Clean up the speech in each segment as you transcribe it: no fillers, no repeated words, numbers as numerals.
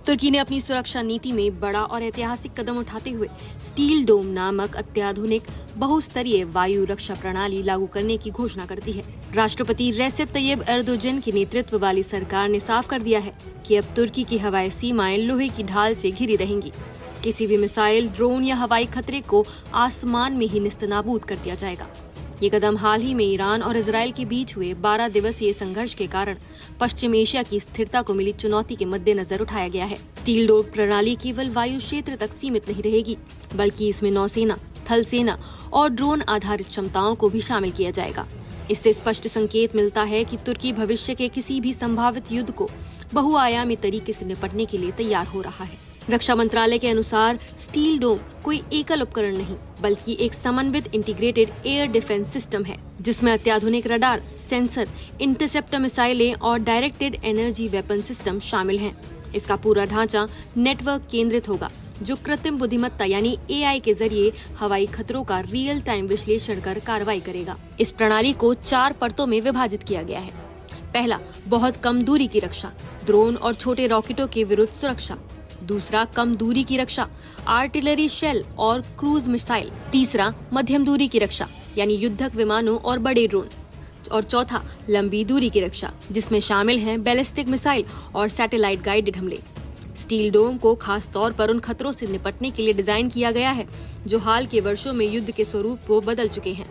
तुर्की ने अपनी सुरक्षा नीति में बड़ा और ऐतिहासिक कदम उठाते हुए स्टील डोम नामक अत्याधुनिक बहुस्तरीय वायु रक्षा प्रणाली लागू करने की घोषणा कर दी है। राष्ट्रपति रेसेप तैयब एर्दोगन के नेतृत्व वाली सरकार ने साफ कर दिया है कि अब तुर्की की हवाई सीमाएं लोहे की ढाल से घिरी रहेंगी। किसी भी मिसाइल, ड्रोन या हवाई खतरे को आसमान में ही निस्तनाबूद कर दिया जाएगा। ये कदम हाल ही में ईरान और इजराइल के बीच हुए 12 दिवसीय संघर्ष के कारण पश्चिम एशिया की स्थिरता को मिली चुनौती के मद्देनजर उठाया गया है। स्टील डोम प्रणाली केवल वायु क्षेत्र तक सीमित नहीं रहेगी, बल्कि इसमें नौसेना, थल सेना और ड्रोन आधारित क्षमताओं को भी शामिल किया जाएगा। इससे स्पष्ट संकेत मिलता है कि तुर्की भविष्य के किसी भी संभावित युद्ध को बहुआयामी तरीके से निपटने के लिए तैयार हो रहा है। रक्षा मंत्रालय के अनुसार स्टील डोम कोई एकल उपकरण नहीं, बल्कि एक समन्वित इंटीग्रेटेड एयर डिफेंस सिस्टम है, जिसमें अत्याधुनिक रडार, सेंसर, इंटरसेप्टर मिसाइलें और डायरेक्टेड एनर्जी वेपन सिस्टम शामिल हैं। इसका पूरा ढांचा नेटवर्क केंद्रित होगा, जो कृत्रिम बुद्धिमत्ता यानी AI के जरिए हवाई खतरों का रियल टाइम विश्लेषण कर कार्रवाई करेगा। इस प्रणाली को 4 परतों में विभाजित किया गया है। पहला, बहुत कम दूरी की रक्षा, ड्रोन और छोटे रॉकेटों के विरुद्ध सुरक्षा। दूसरा, कम दूरी की रक्षा, आर्टिलरी शेल और क्रूज मिसाइल। तीसरा, मध्यम दूरी की रक्षा, यानी युद्धक विमानों और बड़े ड्रोन। और चौथा, लंबी दूरी की रक्षा, जिसमें शामिल हैं बैलिस्टिक मिसाइल और सैटेलाइट गाइडेड हमले। स्टील डोम को खास तौर पर उन खतरों से निपटने के लिए डिजाइन किया गया है जो हाल के वर्षों में युद्ध के स्वरूप को बदल चुके हैं,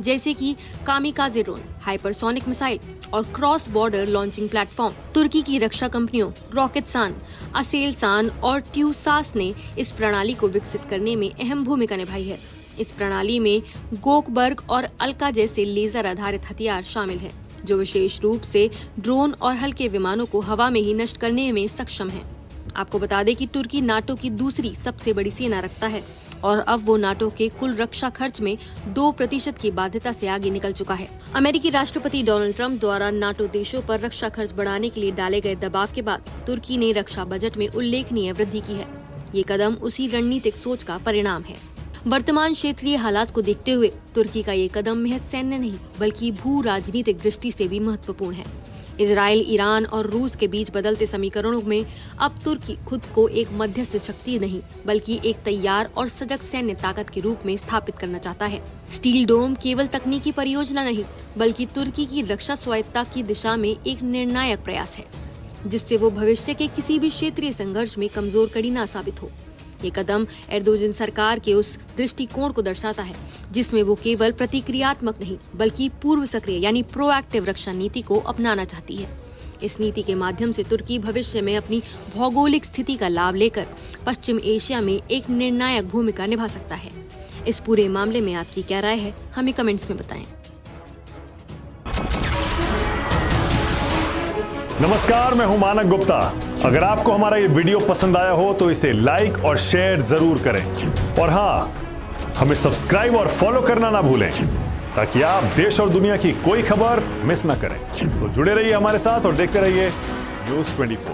जैसे कि कामिकाजे ड्रोन, हाइपरसोनिक मिसाइल और क्रॉस बॉर्डर लॉन्चिंग प्लेटफॉर्म। तुर्की की रक्षा कंपनियों रॉकेटसान, असेलसान और ट्यूसास ने इस प्रणाली को विकसित करने में अहम भूमिका निभाई है। इस प्रणाली में गोकबर्ग और अल्का जैसे लेजर आधारित हथियार शामिल हैं, जो विशेष रूप से ड्रोन और हल्के विमानों को हवा में ही नष्ट करने में सक्षम हैं। आपको बता दें कि तुर्की नाटो की दूसरी सबसे बड़ी सेना रखता है और अब वो नाटो के कुल रक्षा खर्च में 2% की बाध्यता से आगे निकल चुका है। अमेरिकी राष्ट्रपति डोनाल्ड ट्रंप द्वारा नाटो देशों पर रक्षा खर्च बढ़ाने के लिए डाले गए दबाव के बाद तुर्की ने रक्षा बजट में उल्लेखनीय वृद्धि की है। ये कदम उसी रणनीतिक सोच का परिणाम है। वर्तमान क्षेत्रीय हालात को देखते हुए तुर्की का ये कदम महज सैन्य नहीं, बल्कि भू राजनीतिक दृष्टि से भी महत्वपूर्ण है। इजराइल, ईरान और रूस के बीच बदलते समीकरणों में अब तुर्की खुद को एक मध्यस्थ शक्ति नहीं, बल्कि एक तैयार और सजग सैन्य ताकत के रूप में स्थापित करना चाहता है। स्टील डोम केवल तकनीकी परियोजना नहीं, बल्कि तुर्की की रक्षा स्वायत्तता की दिशा में एक निर्णायक प्रयास है, जिससे वो भविष्य के किसी भी क्षेत्रीय संघर्ष में कमजोर कड़ी न साबित हो। ये कदम एर्दोगन सरकार के उस दृष्टिकोण को दर्शाता है जिसमें वो केवल प्रतिक्रियात्मक नहीं, बल्कि पूर्व सक्रिय यानी प्रोएक्टिव रक्षा नीति को अपनाना चाहती है। इस नीति के माध्यम से तुर्की भविष्य में अपनी भौगोलिक स्थिति का लाभ लेकर पश्चिम एशिया में एक निर्णायक भूमिका निभा सकता है। इस पूरे मामले में आपकी क्या राय है, हमें कमेंट्स में बताएं। नमस्कार, मैं हूं मानक गुप्ता। अगर आपको हमारा ये वीडियो पसंद आया हो तो इसे लाइक और शेयर जरूर करें, और हाँ, हमें सब्सक्राइब और फॉलो करना ना भूलें, ताकि आप देश और दुनिया की कोई खबर मिस ना करें। तो जुड़े रहिए हमारे साथ और देखते रहिए न्यूज़ 24।